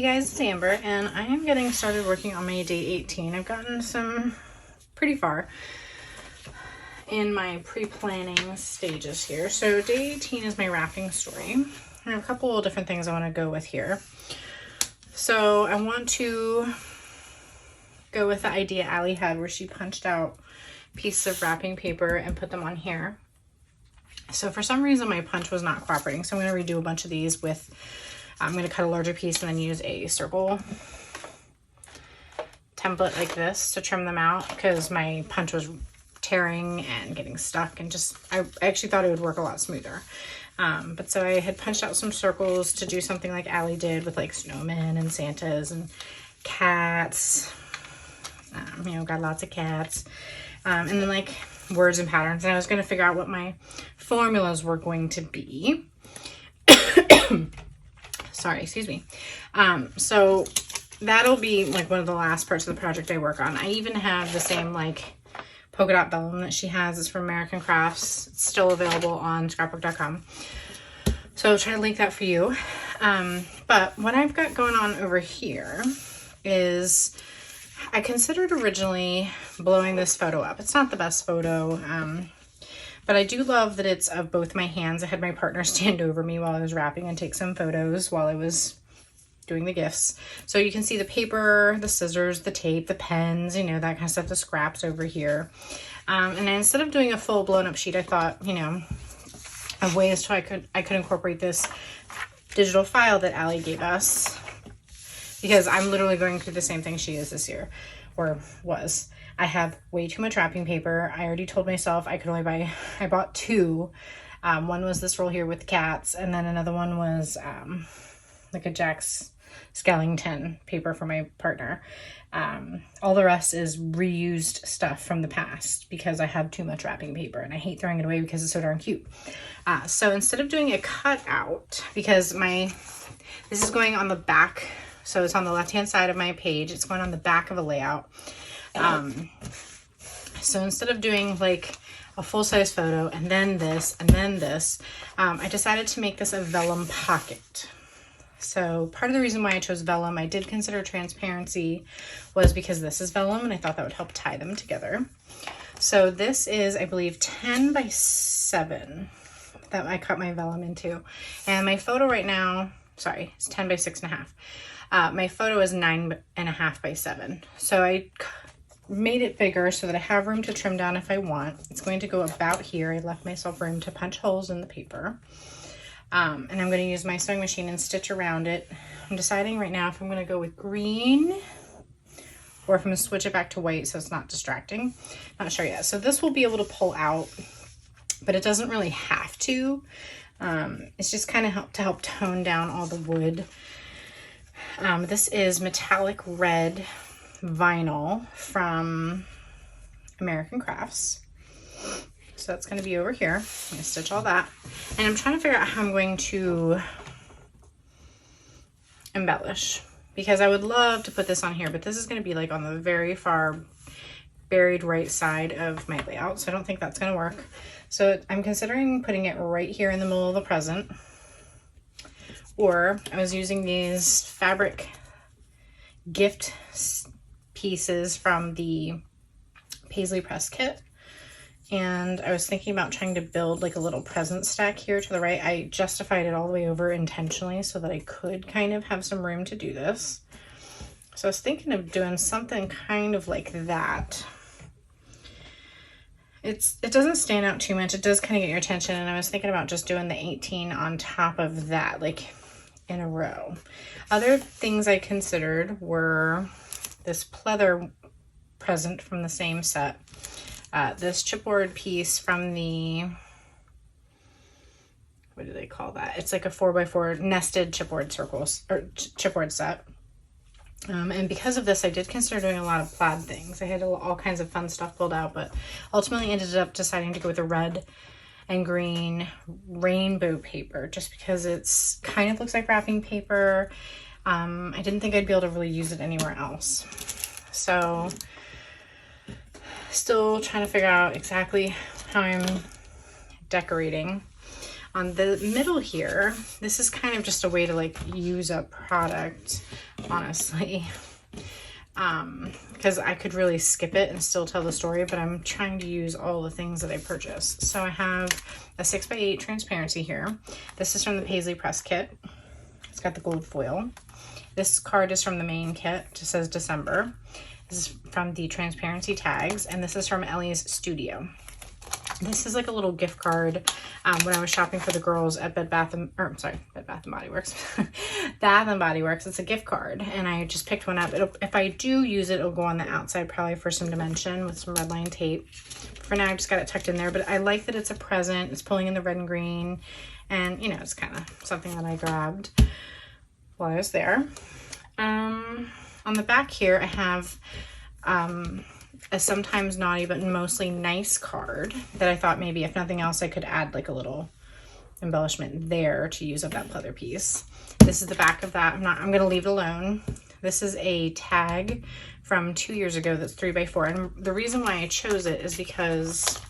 Hey guys, it's Amber, and I am getting started working on my day 18. I've gotten pretty far in my pre-planning stages here. So day 18 is my wrapping story. I have a couple of different things I want to go with here. So I want to go with the idea Allie had where she punched out pieces of wrapping paper and put them on here. So for some reason my punch was not cooperating, so I'm going to redo a bunch of these with I'm going to cut a larger piece and then use a circle template like this to trim them out because my punch was tearing and getting stuck, and just I actually thought it would work a lot smoother. But so I had punched out some circles to do something like Allie did with like snowmen and Santas and cats. You know, got lots of cats. And then like words and patterns. And I was going to figure out what my formulas were going to be. Sorry, excuse me. So that'll be like one of the last parts of the project I work on. I even have the same like polka dot vellum that she has. It's from American Crafts. It's still available on scrapbook.com. So I'll try to link that for you. But what I've got going on over here is I considered originally blowing this photo up. It's not the best photo, but I do love that it's of both my hands. I had my partner stand over me while I was wrapping and take some photos while I was doing the gifts. So you can see the paper, the scissors, the tape, the pens, you know, that kind of stuff, the scraps over here. And instead of doing a full blown up sheet, I thought, you know, of ways so I could incorporate this digital file that Allie gave us, because I'm literally going through the same thing she is this year, or was. I have way too much wrapping paper. I already told myself I could only buy, I bought two. One was this roll here with the cats, and then another one was like a Jack's Skellington paper for my partner. All the rest is reused stuff from the past because I have too much wrapping paper and I hate throwing it away because it's so darn cute. So instead of doing a cutout, because this is going on the back, so it's on the left hand side of my page, it's going on the back of a layout. So instead of doing like a full-size photo and then this and then this, I decided to make this a vellum pocket. So part of the reason why I chose vellum, I did consider transparency, was because this is vellum and I thought that would help tie them together. So this is, I believe, 10 by 7 that I cut my vellum into. And my photo right now, sorry, it's 10 by 6.5. My photo is 9.5 by 7. So I made it bigger so that I have room to trim down if I want. It's going to go about here. I left myself room to punch holes in the paper. And I'm going to use my sewing machine and stitch around it. I'm deciding right now if I'm going to go with green or if I'm going to switch it back to white so it's not distracting. Not sure yet. So this will be able to pull out, but it doesn't really have to. It's just kind of to help tone down all the wood. This is metallic red vinyl from American Crafts. So that's going to be over here. I'm going to stitch all that. And I'm trying to figure out how I'm going to embellish, because I would love to put this on here, but this is going to be like on the very far buried right side of my layout. So I don't think that's going to work. So I'm considering putting it right here in the middle of the present. Or I was using these fabric gift pieces from the Paisley Press kit. And I was thinking about trying to build like a little present stack here to the right. I justified it all the way over intentionally so that I could kind of have some room to do this. So I was thinking of doing something kind of like that. It doesn't stand out too much. It does kind of get your attention. And I was thinking about just doing the 18 on top of that, like in a row. Other things I considered were this pleather present from the same set. This chipboard piece from the, what do they call that? It's like a 4x4 nested chipboard circles, or chipboard set. And because of this, I did consider doing a lot of plaid things. I had all kinds of fun stuff pulled out, but ultimately ended up deciding to go with a red and green rainbow paper, just because it's kind of looks like wrapping paper. I didn't think I'd be able to really use it anywhere else. So still trying to figure out exactly how I'm decorating. On the middle here, this is kind of just a way to like use up product. honestly. Because I could really skip it and still tell the story, but I'm trying to use all the things that I purchased. So I have a 6x8 transparency here. This is from the Paisley Press kit. It's got the gold foil. This card is from the main kit. It just says December. This is from the transparency tags, and this is from Ellie's Studio. This is like a little gift card. When I was shopping for the girls at Bed Bath and Body Works. Bath and Body Works. It's a gift card, and I just picked one up. If I do use it, it'll go on the outside probably for some dimension with some red line tape. For now, I just got it tucked in there, but I like that it's a present. It's pulling in the red and green, and you know, it's kind of something that I grabbed while I was there. On the back here, I have a sometimes naughty but mostly nice card that I thought maybe if nothing else I could add like a little embellishment there to use up that pleather piece. This is the back of that. I'm gonna leave it alone. This is a tag from 2 years ago that's 3x4, and the reason why I chose it is because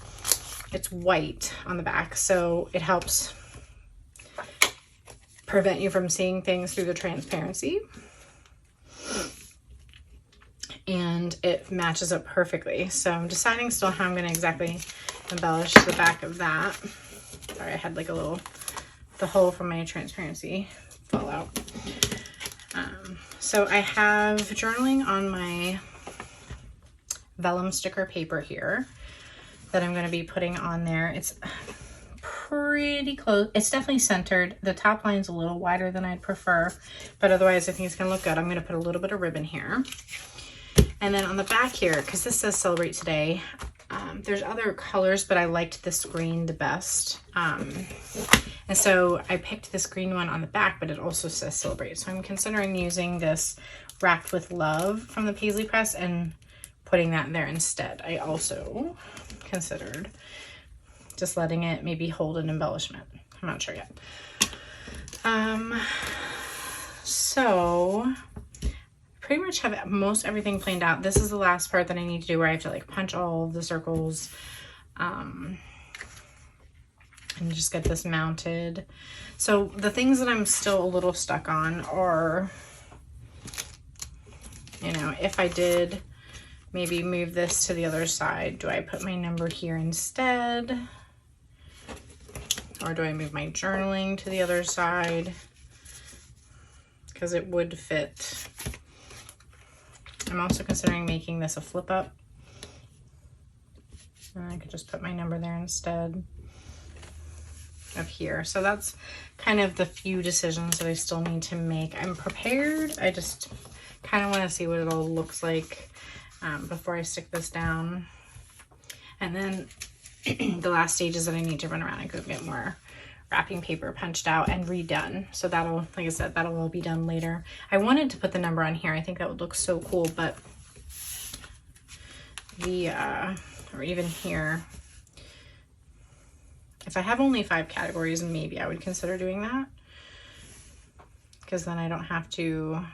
it's white on the back, so it helps prevent you from seeing things through the transparency. And it matches up perfectly. So I'm deciding still how I'm going to exactly embellish the back of that. Sorry, I had like the hole from my transparency fall out. So I have journaling on my vellum sticker paper here that I'm going to be putting on there. It's pretty close. It's definitely centered. The top line's a little wider than I'd prefer, but otherwise I think it's going to look good. I'm going to put a little bit of ribbon here. And then on the back here, because this says Celebrate Today, there's other colors, but I liked this green the best. And so I picked this green one on the back, but it also says Celebrate. So I'm considering using this Wrapped with Love from the Paisley Press and putting that there instead. I also considered just letting it maybe hold an embellishment. I'm not sure yet. So pretty much have most everything planned out. This is the last part that I need to do where I have to like punch all of the circles and just get this mounted. So the things that I'm still a little stuck on are, you know, if I did maybe move this to the other side, do I put my number here instead? Or do I move my journaling to the other side? Because it would fit. I'm also considering making this a flip up. And I could just put my number there instead of here. So that's kind of the few decisions that I still need to make. I'm prepared. I just kind of want to see what it all looks like before I stick this down. And then the last stage is that I need to run around and go get more wrapping paper punched out and redone. So that'll, like I said, that'll all be done later. I wanted to put the number on here. I think that would look so cool, but or even here, if I have only 5 categories, maybe I would consider doing that, because then I don't have to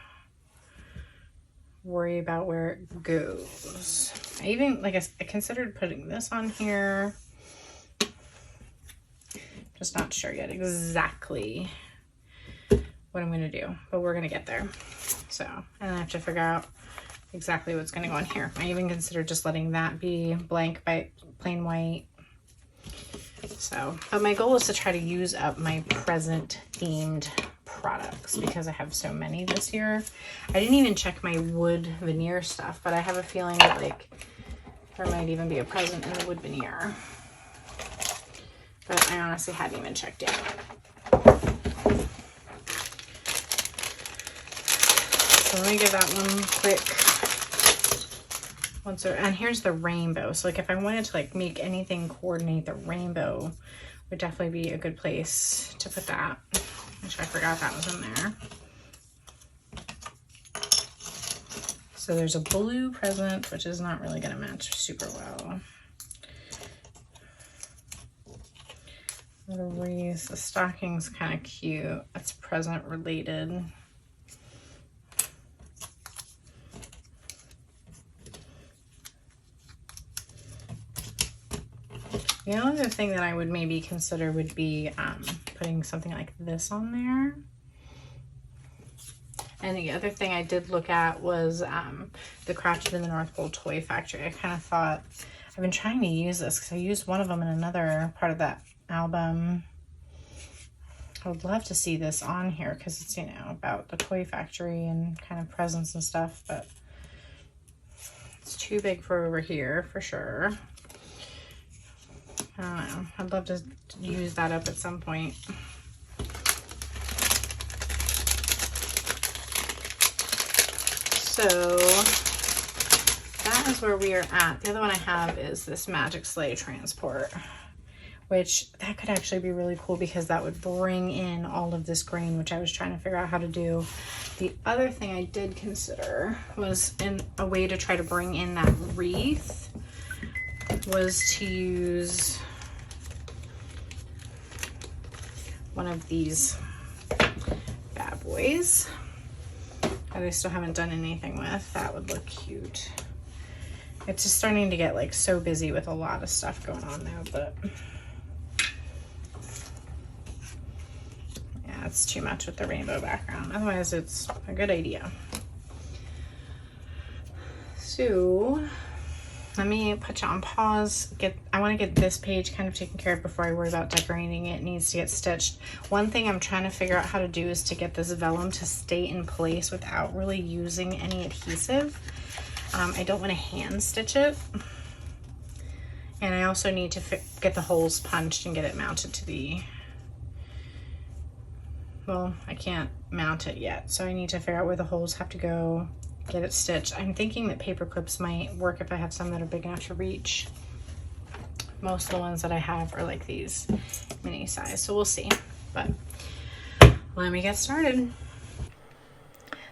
worry about where it goes. I even, like I considered putting this on here. Just not sure yet exactly what I'm going to do, but we're going to get there. So, and I have to figure out exactly what's going to go on here. I even considered just letting that be blank by plain white. So, but my goal is to try to use up my present themed products because I have so many this year. I didn't even check my wood veneer stuff, but I have a feeling that like there might even be a present in the wood veneer. But I honestly hadn't even checked it. So let me give that one quick. And here's the rainbow. So like if I wanted to like make anything coordinate, the rainbow would definitely be a good place to put that. Which I forgot that was in there. So there's a blue present, which is not really gonna match super well. Little wreaths. The stocking's kind of cute. It's present related. The only other thing that I would maybe consider would be putting something like this on there. And the other thing I did look at was the Crafted in the North Pole toy factory. I kind of thought, I've been trying to use this because I used one of them in another part of that album. I would love to see this on here because it's, you know, about the toy factory and kind of presents and stuff, but it's too big for over here for sure. I don't know. I'd love to use that up at some point. So that is where we are at. The other one I have is this Magic Sleigh Transport, which that could actually be really cool because that would bring in all of this green, which I was trying to figure out how to do. The other thing I did consider was in a way to try to bring in that wreath was to use one of these bad boys that I still haven't done anything with. That would look cute. It's just starting to get like so busy with a lot of stuff going on now, but yeah, it's too much with the rainbow background. Otherwise, it's a good idea. So let me put you on pause. I want to get this page kind of taken care of before I worry about decorating it. It needs to get stitched. One thing I'm trying to figure out how to do is to get this vellum to stay in place without really using any adhesive. I don't want to hand stitch it. And I also need to get the holes punched and get it mounted to the, well, I can't mount it yet. So I need to figure out where the holes have to go, get it stitched. I'm thinking that paper clips might work if I have some that are big enough to reach. Most of the ones that I have are like these mini size, so we'll see. But let me get started.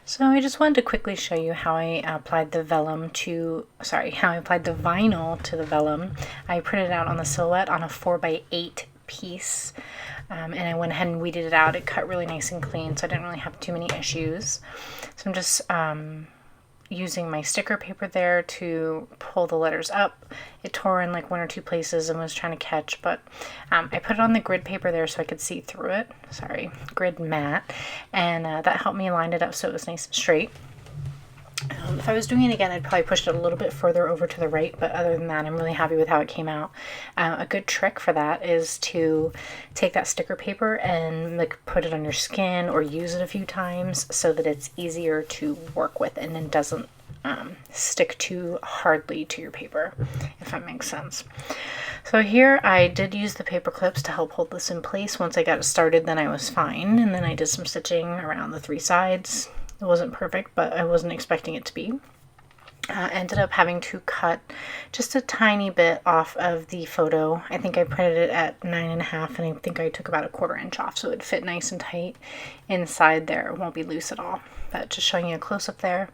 So I just wanted to quickly show you how I applied the vellum to, how I applied the vinyl to the vellum. I printed it out on the silhouette on a 4x8 piece, and I went ahead and weeded it out. It cut really nice and clean, so I didn't really have too many issues. So I'm just using my sticker paper there to pull the letters up. It tore in like one or two places and was trying to catch, but I put it on the grid paper there so I could see through it. Grid mat, and that helped me line it up so it was nice and straight. If I was doing it again, I'd probably pushed it a little bit further over to the right, but other than that, I'm really happy with how it came out. A good trick for that is to take that sticker paper and like put it on your skin or use it a few times so that it's easier to work with and then doesn't stick too hardly to your paper, if that makes sense. So here I did use the paper clips to help hold this in place. Once I got it started, then I was fine, and then I did some stitching around the three sides. It wasn't perfect, but I wasn't expecting it to be. Ended up having to cut just a tiny bit off of the photo. I think I printed it at 9.5, and I think I took about a 1/4 inch off, so it fit nice and tight inside there. It won't be loose at all. But just showing you a close-up there,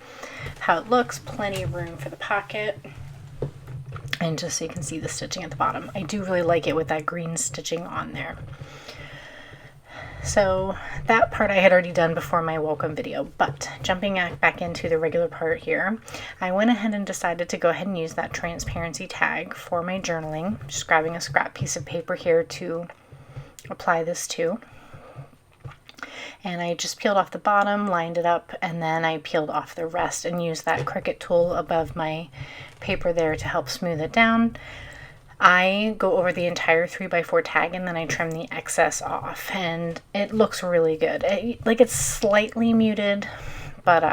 how it looks. Plenty of room for the pocket, and just so you can see the stitching at the bottom. I do really like it with that green stitching on there. So that part I had already done before my welcome video, but jumping back into the regular part here, I went ahead and decided to go ahead and use that transparency tag for my journaling. Just grabbing a scrap piece of paper here to apply this to. And I just peeled off the bottom, lined it up, and then I peeled off the rest and used that Cricut tool above my paper there to help smooth it down. I go over the entire 3x4 tag and then I trim the excess off, and it looks really good. It's slightly muted, but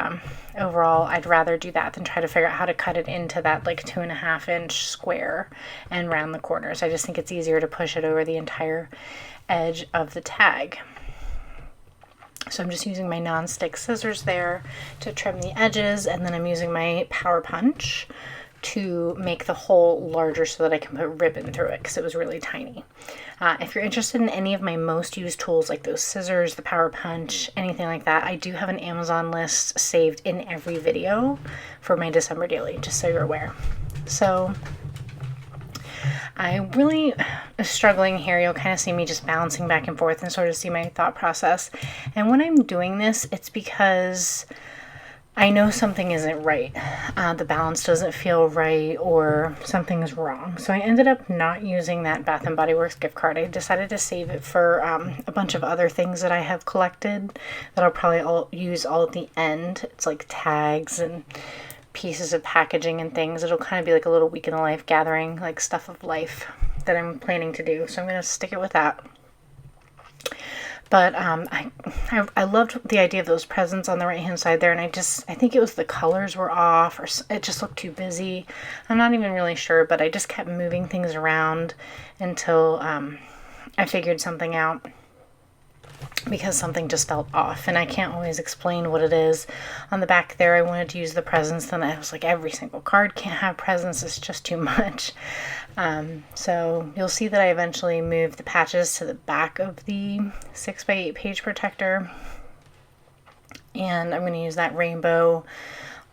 overall I'd rather do that than try to figure out how to cut it into that like 2.5 inch square and round the corners. I just think it's easier to push it over the entire edge of the tag. So I'm just using my non-stick scissors there to trim the edges, and then I'm using my power punch to make the hole larger so that I can put ribbon through it because it was really tiny. If you're interested in any of my most used tools like those scissors, the power punch, anything like that, I do have an Amazon list saved in every video for my December daily, just so you're aware. So I really am struggling here. You'll kind of see me just bouncing back and forth and sort of see my thought process. And when I'm doing this, it's because I know something isn't right. The balance doesn't feel right or something's wrong. So I ended up not using that Bath & Body Works gift card. I decided to save it for a bunch of other things that I have collected that I'll probably use all at the end. It's like tags and pieces of packaging and things. It'll kind of be like a little week in the life gathering, like stuff of life that I'm planning to do. So I'm going to stick it with that. But I loved the idea of those presents on the right hand side there, and I think it was the colors were off, or it just looked too busy. I'm not even really sure, but I just kept moving things around until I figured something out, because something just felt off, and I can't always explain what it is. On the back there, I wanted to use the presents, then I was like, every single card can't have presents, it's just too much. So you'll see that I eventually moved the patches to the back of the 6x8 page protector, and I'm going to use that rainbow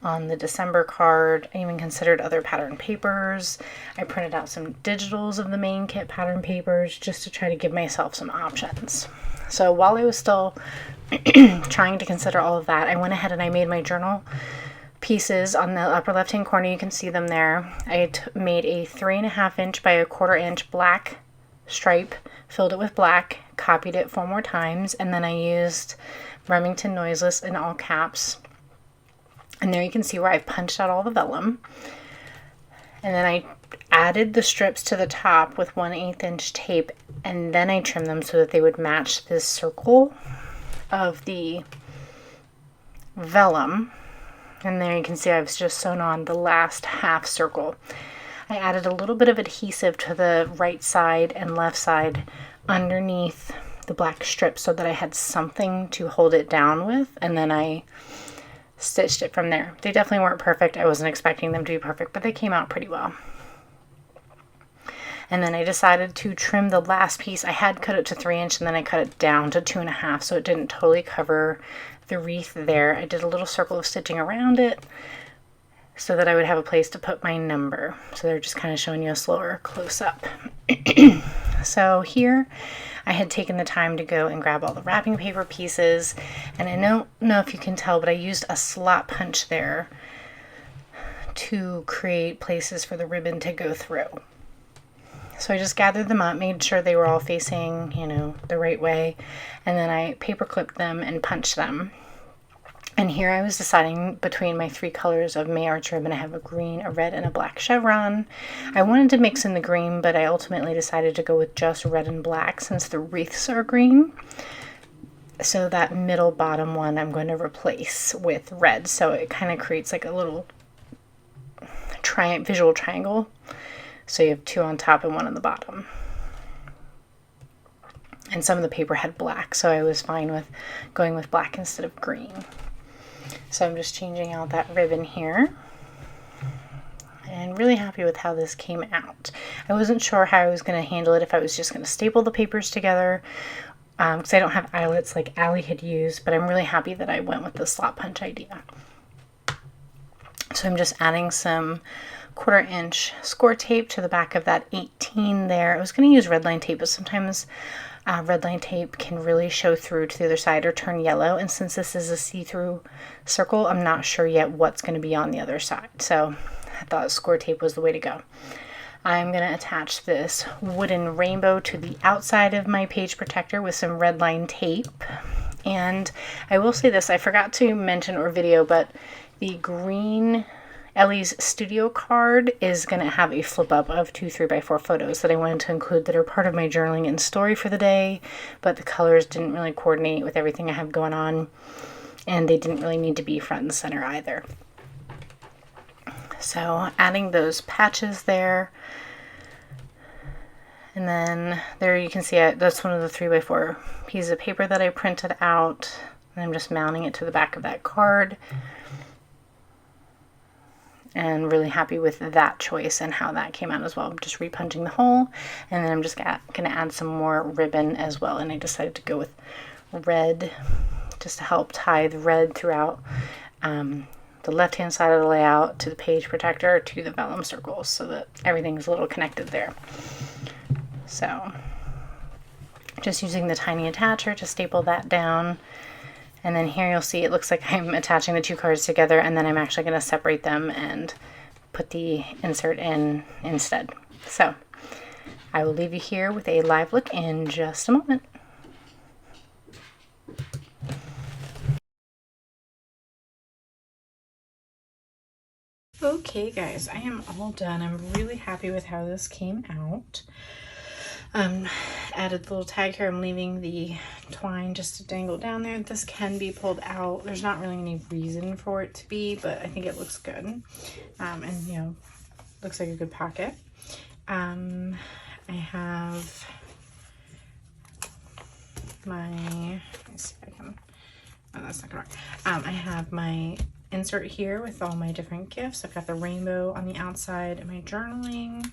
on the December card. I even considered other pattern papers. I printed out some digitals of the main kit pattern papers just to try to give myself some options. So while I was still trying to consider all of that, I went ahead and I made my journal pieces on the upper left hand corner. You can see them there. I made a 3.5 inch by a 1/4 inch black stripe, filled it with black, copied it 4 more times, and then I used Remington Noiseless in all caps. And there you can see where I've punched out all the vellum. And then I added the strips to the top with 1/8 inch tape, and then I trimmed them so that they would match this circle of the vellum. And there you can see I've just sewn on the last half circle. I added a little bit of adhesive to the right side and left side underneath the black strip so that I had something to hold it down with, and then I stitched it from there. They definitely weren't perfect. I wasn't expecting them to be perfect, but they came out pretty well. And then I decided to trim the last piece. I had cut it to 3 inch, and then I cut it down to 2.5, so it didn't totally cover the wreath there. I did a little circle of stitching around it so that I would have a place to put my number. So they're just kind of showing you a slower close up. So here I had taken the time to go and grab all the wrapping paper pieces, and I don't know if you can tell, but I used a slot punch there to create places for the ribbon to go through. So I just gathered them up, made sure they were all facing, the right way, and then I paper clipped them and punched them. And here I was deciding between my 3 colors of May Arch ribbon. I have a green, a red, and a black chevron. I wanted to mix in the green, but I ultimately decided to go with just red and black since the wreaths are green. So that middle bottom one I'm going to replace with red, so it kind of creates like a little visual triangle. So you have 2 on top and 1 on the bottom. And some of the paper had black, so I was fine with going with black instead of green. So I'm just changing out that ribbon here. And really happy with how this came out. I wasn't sure how I was going to handle it, if I was just going to staple the papers together, because I don't have eyelets like Allie had used, but I'm really happy that I went with the slot punch idea. So I'm just adding some 1/4 inch score tape to the back of that 18 there. I was going to use red line tape, but sometimes red line tape can really show through to the other side or turn yellow, and since this is a see-through circle, I'm not sure yet what's going to be on the other side, so I thought score tape was the way to go. I'm going to attach this wooden rainbow to the outside of my page protector with some red line tape. And I will say this, I forgot to mention or video, but the green Ellie's Studio card is going to have a flip up of 2 3x4 photos that I wanted to include that are part of my journaling and story for the day, but the colors didn't really coordinate with everything I have going on, and they didn't really need to be front and center either. So adding those patches there, and then there you can see that's one of the 3x4 pieces of paper that I printed out, and I'm just mounting it to the back of that card. And really happy with that choice and how that came out as well. I'm just repunching the hole, and then I'm just going to add some more ribbon as well, and I decided to go with red just to help tie the red throughout the left hand side of the layout to the page protector to the vellum circles so that everything's a little connected there. So just using the tiny attacher to staple that down, And then here you'll see it looks like I'm attaching the two cards together, and then I'm actually going to separate them and put the insert in instead. So I will leave you here with a live look in just a moment. Okay guys, I am all done. I'm really happy with how this came out. Added the little tag here. I'm leaving the twine just to dangle down there. This can be pulled out. There's not really any reason for it to be, but I think it looks good. And you know, looks like a good pocket. I have my, let me see if I can, oh, that's not gonna work. I have my insert here with all my different gifts. I've got the rainbow on the outside and my journaling.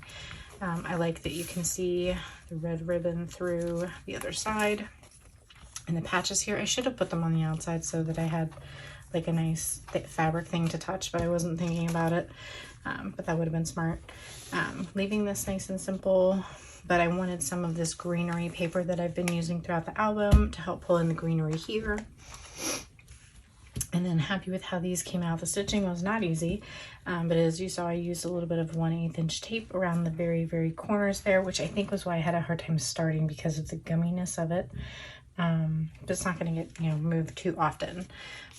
I like that you can see the red ribbon through the other side. And the patches here, I should have put them on the outside so that I had like a nice thick fabric thing to touch, but I wasn't thinking about it. But that would have been smart. Leaving this nice and simple, but I wanted some of this greenery paper that I've been using throughout the album to help pull in the greenery here. And then happy with how these came out. The stitching was not easy, but as you saw, I used a little bit of 1/8 inch tape around the very corners there, which I think was why I had a hard time starting because of the gumminess of it. But it's not going to get, you know, moved too often.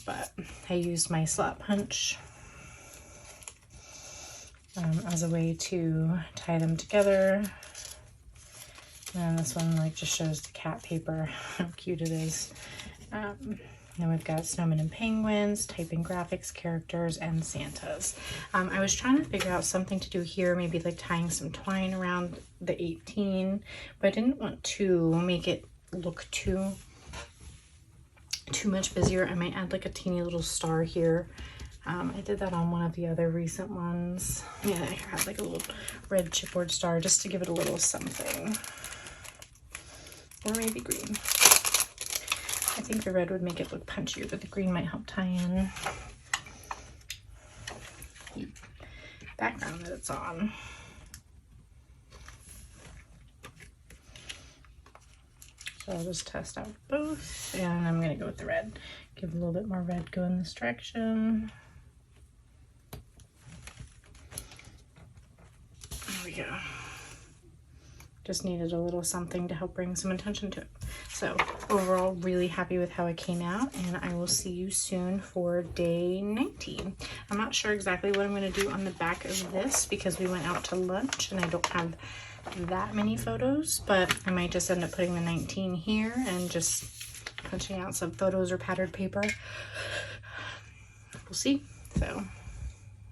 But I used my slot punch as a way to tie them together. And this one like just shows the cat paper, how cute it is. Then we've got snowmen and penguins, typing graphics, characters, and Santas. I was trying to figure out something to do here, maybe like tying some twine around the 18, but I didn't want to make it look too much busier. I might add like a teeny little star here. I did that on one of the other recent ones. Yeah, I had like a little red chipboard star just to give it a little something. Or maybe green. I think the red would make it look punchier, but the green might help tie in the background that it's on. So I'll just test out both, and I'm gonna go with the red. Give a little bit more red, go in this direction. There we go. Just needed a little something to help bring some attention to it. So overall, really happy with how it came out, and I will see you soon for day 19. I'm not sure exactly what I'm going to do on the back of this because we went out to lunch and I don't have that many photos, but I might just end up putting the 19 here and just punching out some photos or patterned paper. We'll see. So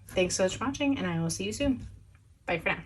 thanks so much for watching, and I will see you soon. Bye for now.